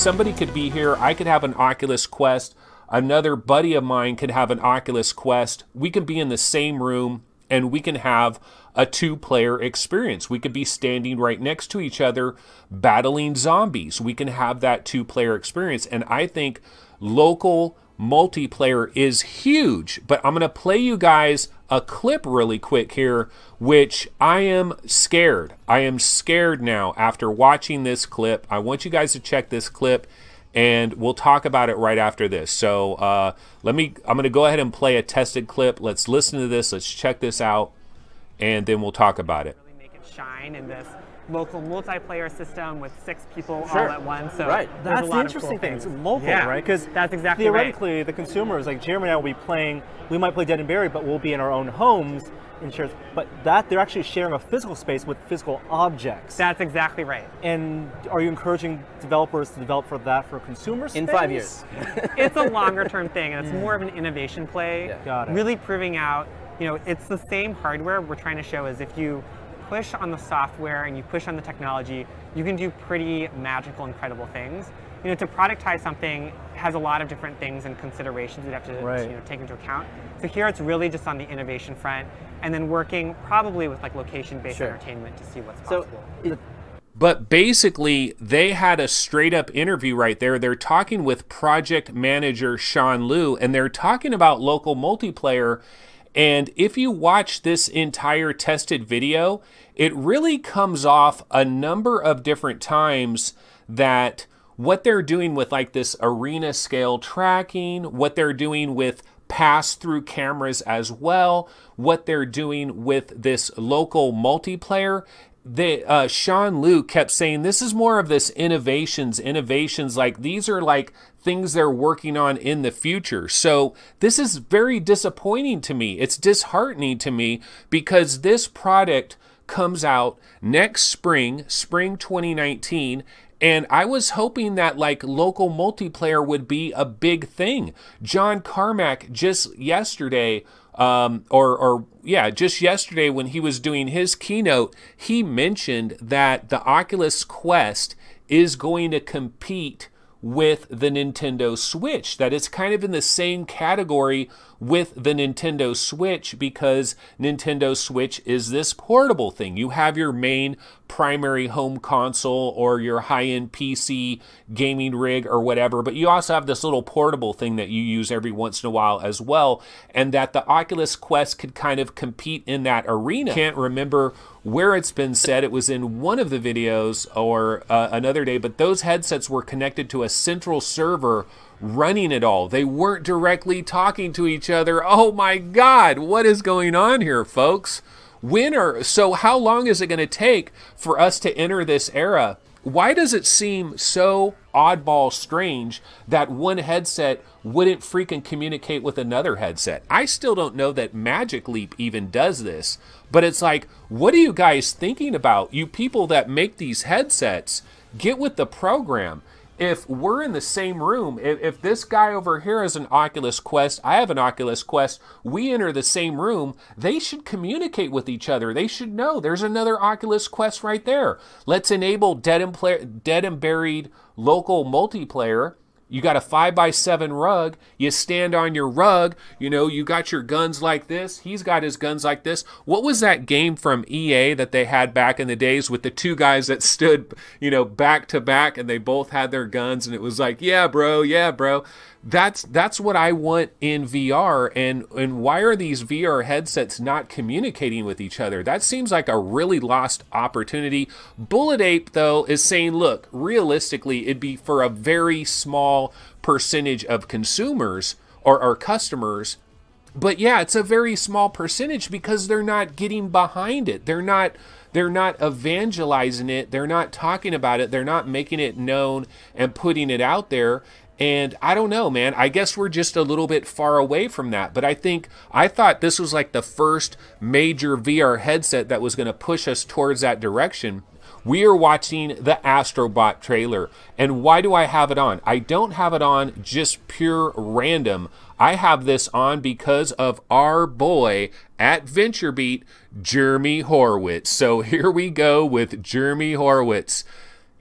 somebody could be here, I could have an Oculus Quest, another buddy of mine could have an Oculus Quest. We could be in the same room and we can have a two-player experience. We could be standing right next to each other battling zombies. We can have that two-player experience. And I think local multiplayer is huge. But I'm going to play you guys a clip really quick here, which I am scared. I am scared now after watching this clip. I want you guys to check this clip, and we'll talk about it right after this. So I'm going to go ahead and play a tested clip. Let's listen to this. Let's check this out, and then we'll talk about it. Really make it shine in this local multiplayer system with 6 people all at once. So right. That's the interesting thing. It's local, right? Because that's exactly theoretically, the consumers, like Jeremy and I will be playing, we might play Dead and Buried, but we'll be in our own homes. But that they're actually sharing a physical space with physical objects. That's exactly right. And are you encouraging developers to develop for that for consumers? In 5 years. It's a longer term thing, and it's more of an innovation play. Yeah. Got it. Really proving out, you know, it's the same hardware we're trying to show is if you push on the software and you push on the technology, you can do pretty magical, incredible things. You know, to productize something has a lot of different things and considerations you'd have to take into account. So here it's really just on the innovation front, and then working probably with like location-based entertainment to see what's possible. But basically, they had a straight-up interview right there. They're talking with project manager Sean Liu, and they're talking about local multiplayer. And if you watch this entire tested video, it really comes off a number of different times that what they're doing with like this arena scale tracking, what they're doing with pass-through cameras as well, what they're doing with this local multiplayer, Sean Liu kept saying this is more of this innovations, like these are like things they're working on in the future. So this is very disappointing to me. It's disheartening to me because this product comes out next spring 2019, and I was hoping that like local multiplayer would be a big thing. John Carmack just yesterday, just yesterday when he was doing his keynote, he mentioned that the Oculus Quest is going to compete with the Nintendo Switch, that it's kind of in the same category with the Nintendo Switch because Nintendo Switch is this portable thing. You have your main primary home console or your high-end PC gaming rig or whatever, but you also have this little portable thing that you use every once in a while as well, and that the Oculus Quest could kind of compete in that arena. Can't remember where it's been said. It was in one of the videos or another day, but those headsets were connected to a central server running it all. They weren't directly talking to each other. Oh my God, what is going on here, folks? So how long is it going to take for us to enter this era? Why does it seem so oddball strange that one headset wouldn't freaking communicate with another headset? I still don't know that Magic Leap even does this, but it's like, what are you guys thinking about? You people that make these headsets, get with the program. If we're in the same room, if this guy over here has an Oculus Quest, I have an Oculus Quest, we enter the same room, they should communicate with each other. They should know there's another Oculus Quest right there. Let's enable Dead and Buried local multiplayer. You got a 5x7 rug. You stand on your rug. You know, you got your guns like this. He's got his guns like this. What was that game from EA that they had back in the days with the two guys that stood, you know, back to back and they both had their guns and it was like, yeah, bro, yeah, bro. That's what I want in VR. And why are these VR headsets not communicating with each other? That seems like a really lost opportunity. Bullet Ape, though, is saying, look, realistically, it'd be for a very small percentage of consumers or customers. But yeah, it's a very small percentage because they're not getting behind it. They're not evangelizing it. They're not talking about it. They're not making it known and putting it out there. And I don't know, man, I guess we're just a little bit far away from that. But I thought this was like the first major VR headset that was going to push us towards that direction. We are watching the Astro Bot trailer. And why do I have it on? I don't have it on just pure random. I have this on because of our boy at VentureBeat, Jeremy Horwitz. So here we go with Jeremy Horwitz.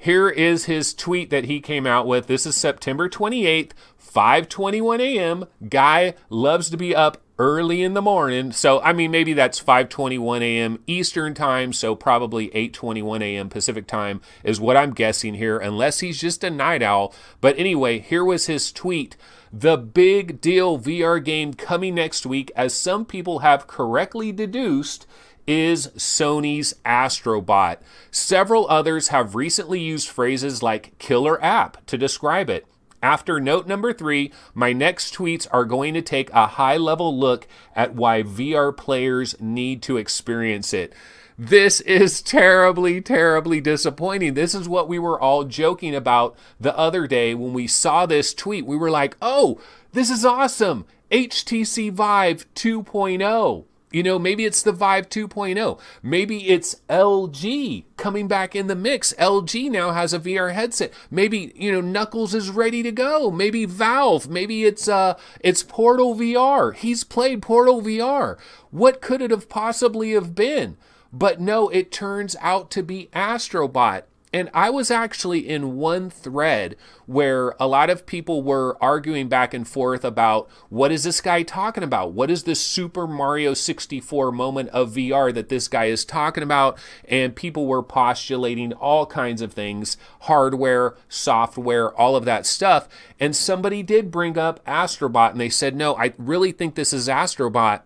here is his tweet that he came out with. This is September 28th, 5:21 a.m. Guy loves to be up early in the morning. So, I mean, maybe that's 5:21 a.m. Eastern time, so probably 8:21 a.m. Pacific time is what I'm guessing here, unless he's just a night owl. But anyway, here was his tweet. The big deal VR game coming next week, as some people have correctly deduced, is Sony's Astro Bot. Several others have recently used phrases like killer app to describe it. After note number 3, my next tweets are going to take a high-level look at why VR players need to experience it. This is terribly, terribly disappointing. This is what we were all joking about the other day when we saw this tweet. We were like, oh, this is awesome. HTC Vive 2.0. You know, maybe it's the Vive 2.0. Maybe it's LG coming back in the mix. LG now has a VR headset. Maybe, you know, Knuckles is ready to go. Maybe Valve. Maybe it's Portal VR. He's played Portal VR. What could it have possibly have been? But no, it turns out to be Astro Bot. And I was actually in one thread where a lot of people were arguing back and forth about what is this guy talking about? What is this Super Mario 64 moment of VR that this guy is talking about? And people were postulating all kinds of things, hardware, software, all of that stuff. And somebody did bring up Astro Bot, and they said, no, I really think this is Astro Bot.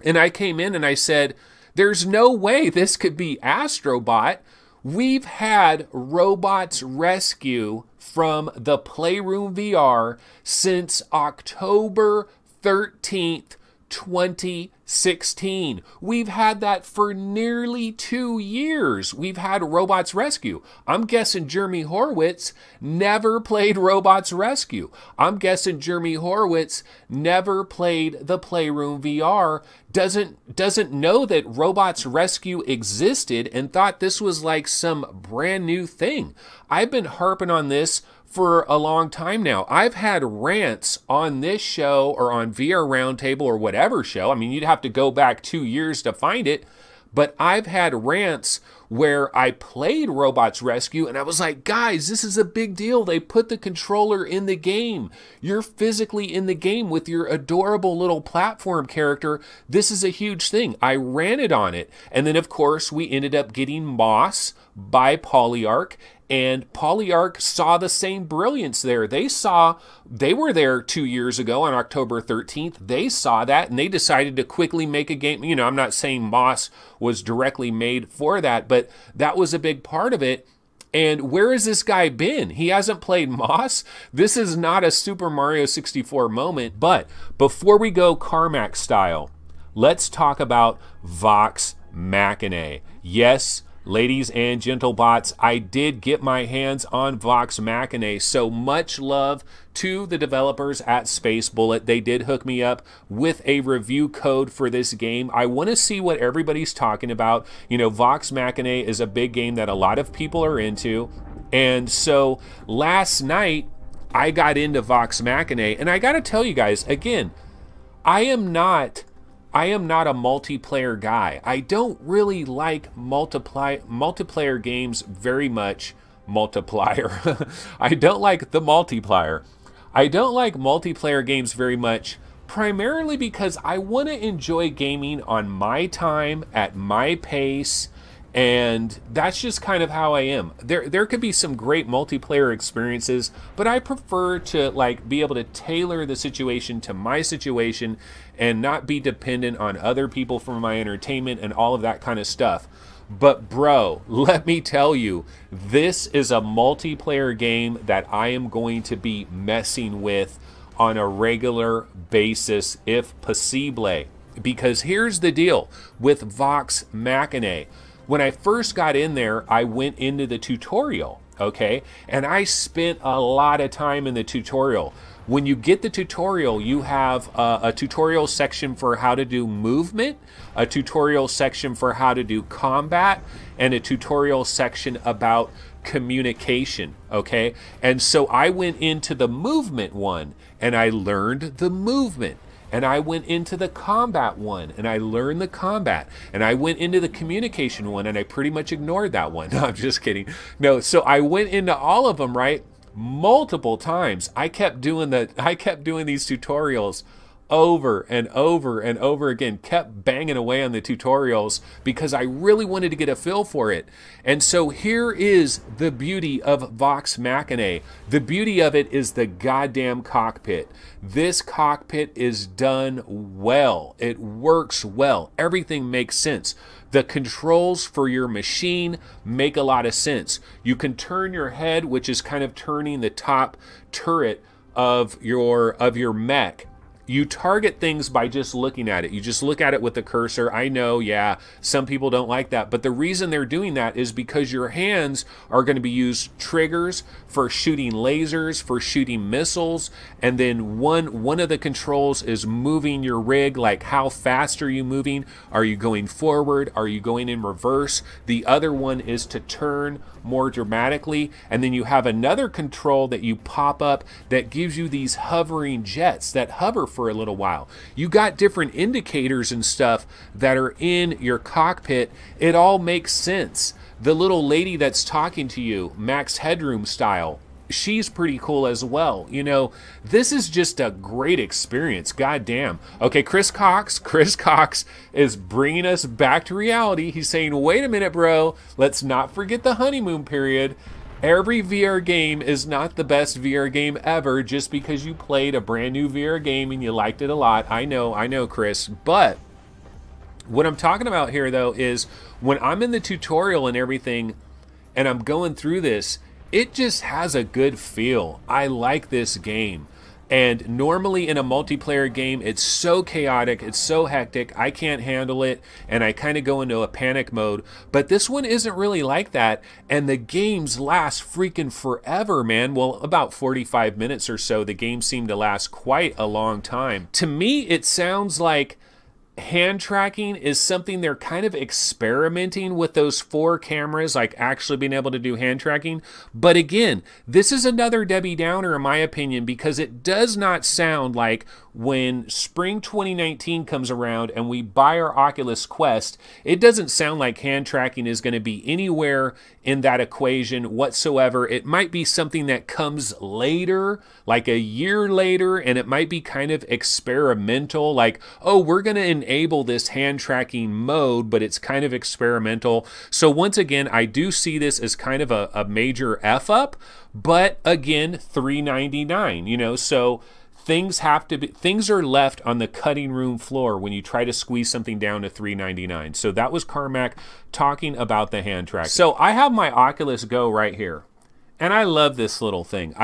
And I came in and I said, there's no way this could be Astro Bot. We've had Robots Rescue from the Playroom VR since October 13th, 2016. We've had that for nearly 2 years. We've had Robots Rescue. I'm guessing Jeremy Horwitz never played Robots Rescue. I'm guessing Jeremy Horwitz never played the Playroom VR, doesn't know that Robots Rescue existed and thought this was like some brand new thing. I've been harping on this for a long time now. I've had rants on this show or on VR Roundtable or whatever show. I mean, you'd have to go back 2 years to find it. But I've had rants where I played Robots Rescue and I was like, guys, this is a big deal. They put the controller in the game. You're physically in the game with your adorable little platform character. This is a huge thing. I ranted on it. And then, of course, we ended up getting Moss by Polyarc. And Polyarc saw the same brilliance there. They were there 2 years ago on October 13th. They saw that and they decided to quickly make a game. You know, I'm not saying Moss was directly made for that, but that was a big part of it. And where has this guy been? He hasn't played Moss. This is not a Super Mario 64 moment. But before we go Carmack style, let's talk about Vox Machinae. Yes, ladies and gentle bots, I did get my hands on Vox Machinae, so much love to the developers at Space Bullet. They did hook me up with a review code for this game. I want to see what everybody's talking about. You know, Vox Machinae is a big game that a lot of people are into, and so last night I got into Vox Machinae, and I gotta tell you guys, again, I am not a multiplayer guy. I don't really like multiplayer games very much. Multiplier. I don't like the multiplier. I don't like multiplayer games very much, primarily because I want to enjoy gaming on my time, at my pace, and that's just kind of how I am. There could be some great multiplayer experiences, but I prefer to like be able to tailor the situation to my situation and not be dependent on other people for my entertainment and all of that kind of stuff. But bro, let me tell you, this is a multiplayer game that I am going to be messing with on a regular basis, if possible. Because here's the deal with Vox Machinae. When I first got in there, I went into the tutorial, okay? And I spent a lot of time in the tutorial. When you get the tutorial, you have a tutorial section for how to do movement, a tutorial section for how to do combat, and a tutorial section about communication, okay? And so I went into the movement one, and I learned the movement. and I went into the combat one and I learned the combat, and I went into the communication one and I pretty much ignored that one. No, I'm just kidding. No, so I went into all of them, right? Multiple times. I kept doing these tutorials over and over and over again, kept banging away on the tutorials because I really wanted to get a feel for it. And so here is the beauty of Vox Machinae. The beauty of it is the goddamn cockpit. This cockpit is done well. It works well. Everything makes sense. The controls for your machine make a lot of sense. You can turn your head, which is kind of turning the top turret of your mech. You target things by just looking at it. You just look at it with the cursor. I know, yeah, some people don't like that, but the reason they're doing that is because your hands are going to be used triggers for shooting lasers, for shooting missiles, and then one of the controls is moving your rig, like how fast are you moving? Are you going forward? Are you going in reverse? The other one is to turn more dramatically, and then you have another control that you pop up that gives you these hovering jets that hover for a little while. You got different indicators and stuff that are in your cockpit. It all makes sense. The little lady that's talking to you, Max Headroom style, she's pretty cool as well. You know, this is just a great experience. God damn. Okay, Chris Cox is bringing us back to reality. He's saying, wait a minute, bro, let's not forget the honeymoon period. Every VR game is not the best VR game ever just because you played a brand new VR game and you liked it a lot. I know, Chris. But what I'm talking about here, though, is when I'm in the tutorial and everything and I'm going through this, it just has a good feel. I like this game. And normally in a multiplayer game, it's so chaotic, it's so hectic, I can't handle it, and I kind of go into a panic mode. But this one isn't really like that, and the games last freaking forever, man. Well, about 45 minutes or so. The game seemed to last quite a long time. To me, it sounds like hand tracking is something they're kind of experimenting with, those 4 cameras, like actually being able to do hand tracking. But again, this is another Debbie Downer in my opinion, because it does not sound like when spring 2019 comes around and we buy our Oculus Quest, it doesn't sound like hand tracking is going to be anywhere in that equation whatsoever. It might be something that comes later, like a year later, and it might be kind of experimental, like, oh, we're going to enable this hand tracking mode, but it's kind of experimental. So once again, I do see this as kind of a major F up, but again, $399, you know, so things are left on the cutting room floor when you try to squeeze something down to $399. So that was Carmack talking about the hand track. So I have my Oculus Go right here, and I love this little thing.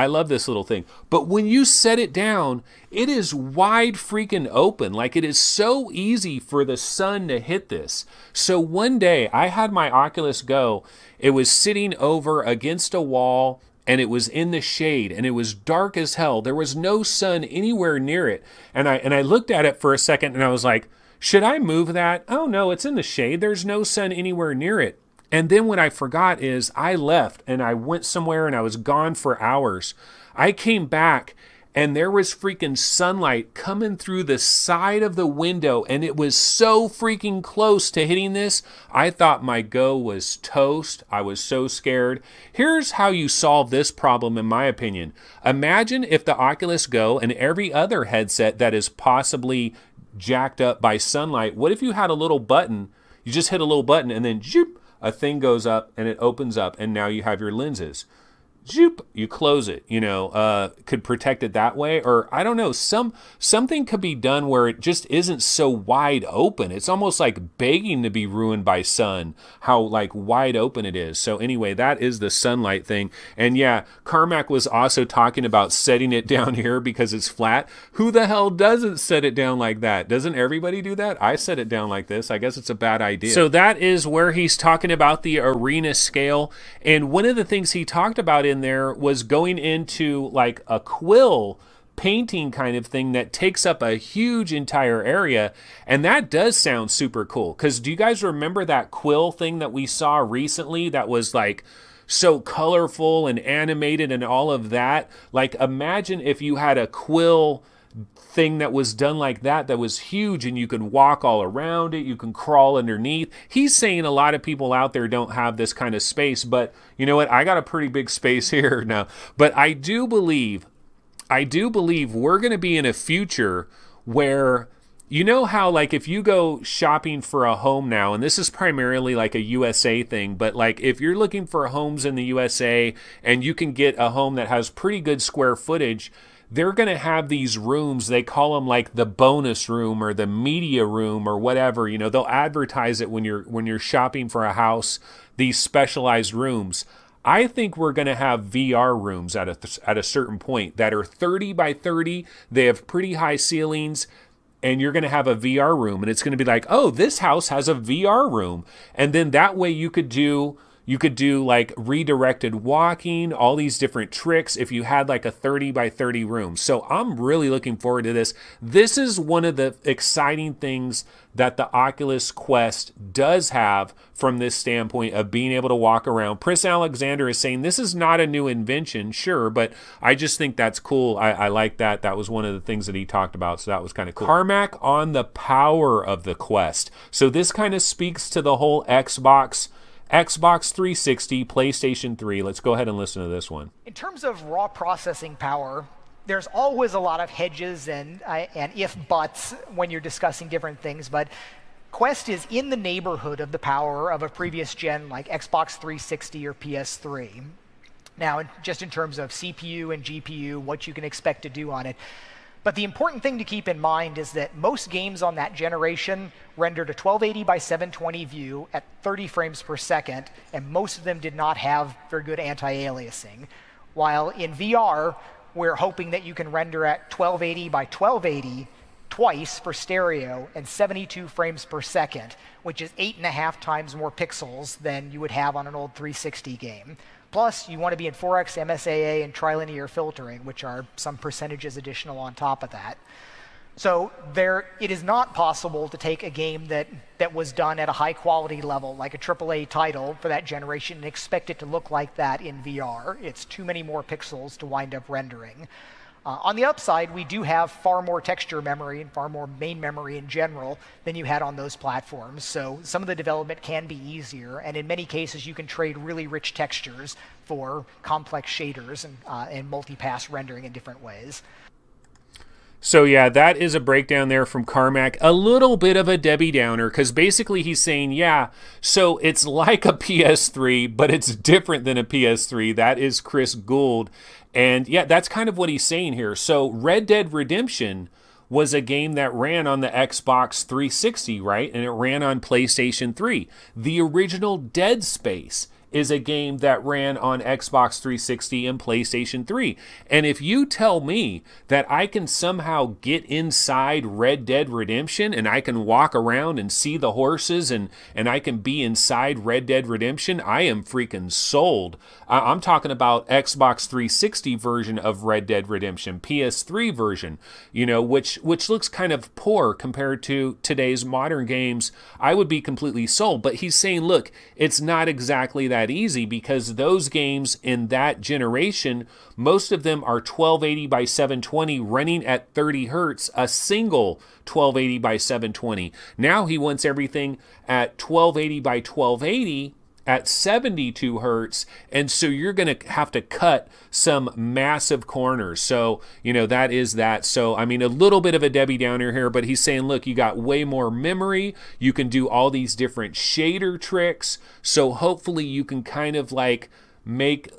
But when you set it down, it is wide freaking open. Like, it is so easy for the sun to hit this. So one day I had my Oculus Go. It was sitting over against a wall, and it was in the shade, and it was dark as hell. There was no sun anywhere near it. And I looked at it for a second, and I was like, should I move that? Oh no, it's in the shade. There's no sun anywhere near it. And then what I forgot is I left, and I went somewhere, and I was gone for hours. I came back, and there was freaking sunlight coming through the side of the window, and it was so freaking close to hitting this. I thought my Go was toast. I was so scared. Here's how you solve this problem, in my opinion. Imagine if the Oculus Go and every other headset that is possibly jacked up by sunlight, what if you had a little button, you just hit a little button, and then zoop, a thing goes up, and it opens up, and now you have your lenses. Zoop, you close it, you know, could protect it that way. Or I don't know, something could be done where it just isn't so wide open. It's almost like begging to be ruined by sun, how like wide open it is. So anyway, that is the sunlight thing. And yeah, Carmack was also talking about setting it down here because it's flat. Who the hell doesn't set it down like that? Doesn't everybody do that? I set it down like this. I guess it's a bad idea. So that is where he's talking about the arena scale. And one of the things he talked about in there was going into like a quill painting kind of thing that takes up a huge entire area, and that does sound super cool. Because do you guys remember that quill thing that we saw recently that was like so colorful and animated and all of that? Like, imagine if you had a quill thing that was done like that was huge, and you can walk all around it, you can crawl underneath. He's saying a lot of people out there don't have this kind of space, but you know what? I got a pretty big space here now. But I do believe we're going to be in a future where, you know how like if you go shopping for a home now, and this is primarily like a USA thing, but like if you're looking for homes in the USA and you can get a home that has pretty good square footage, they're going to have these rooms, they call them like the bonus room or the media room or whatever. You know, they'll advertise it when you're shopping for a house, these specialized rooms. I think we're going to have VR rooms at a certain point that are 30 by 30. They have pretty high ceilings, and you're going to have a VR room, and it's going to be like, oh, this house has a VR room. And then that way you could do like redirected walking, all these different tricks if you had like a 30 by 30 room. So I'm really looking forward to this. This is one of the exciting things that the Oculus Quest does have from this standpoint of being able to walk around. Pris Alexander is saying this is not a new invention, sure, but I just think that's cool. I like that. That was one of the things that he talked about, so that was kind of cool. Carmack on the power of the Quest. So this kind of speaks to the whole Xbox 360, PlayStation 3. Let's go ahead and listen to this one. In terms of raw processing power, there's always a lot of hedges and if buts when you're discussing different things, but Quest is in the neighborhood of the power of a previous gen like Xbox 360 or PS3. Now, just in terms of CPU and GPU, what you can expect to do on it. But the important thing to keep in mind is that most games on that generation rendered a 1280 by 720 view at 30 frames per second, and most of them did not have very good anti-aliasing. While in VR, we're hoping that you can render at 1280 by 1280 twice for stereo and 72 frames per second, which is 8.5 times more pixels than you would have on an old 360 game. Plus, you want to be in 4x MSAA and trilinear filtering, which are some percentages additional on top of that. So it is not possible to take a game that was done at a high quality level, like a AAA title for that generation, and expect it to look like that in VR. It's too many more pixels to wind up rendering. On the upside, we do have far more texture memory and far more main memory in general than you had on those platforms. So some of the development can be easier, and in many cases you can trade really rich textures for complex shaders and multi-pass rendering in different ways. So yeah, that is a breakdown there from Carmack. A little bit of a Debbie Downer, because basically he's saying, yeah, so it's like a PS3, but it's different than a PS3. That is Chris Gould. And yeah, that's kind of what he's saying here. So Red Dead Redemption was a game that ran on the Xbox 360, right? And it ran on PlayStation 3. The original Dead Space is a game that ran on Xbox 360 and PlayStation 3. And if you tell me that I can somehow get inside Red Dead Redemption and I can walk around and see the horses and I can be inside Red Dead Redemption, I am freaking sold. I'm talking about Xbox 360 version of Red Dead Redemption, PS3 version, you know, which looks kind of poor compared to today's modern games. I would be completely sold. But he's saying, look, it's not exactly that easy, because those games in that generation, most of them are 1280 by 720 running at 30 hertz, a single 1280 by 720. Now he wants everything at 1280 by 1280 at 72 hertz, and so you're going to have to cut some massive corners. So, you know, that is that. So, I mean, a little bit of a Debbie Downer here, but he's saying, look, you got way more memory. You can do all these different shader tricks. So hopefully you can kind of like make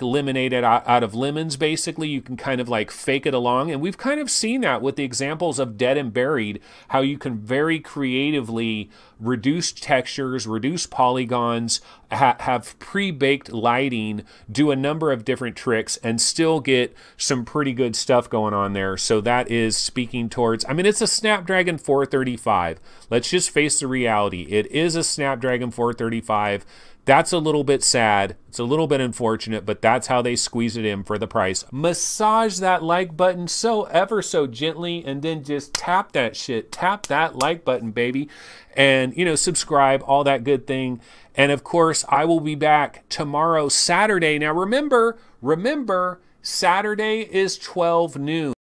lemonade out of lemons, basically. You can kind of like fake it along. And we've kind of seen that with the examples of Dead and Buried, how you can very creatively reduce textures, reduce polygons, have pre-baked lighting, do a number of different tricks, and still get some pretty good stuff going on there. So that is speaking towards, I mean, it's a Snapdragon 435. Let's just face the reality. It is a Snapdragon 435. That's a little bit sad. It's a little bit unfortunate, but that's how they squeeze it in for the price. Massage that like button so ever so gently, and then just tap that shit. Tap that like button, baby. And, you know, subscribe, all that good thing. And of course, I will be back tomorrow, Saturday. Now remember, Saturday is 12 noon.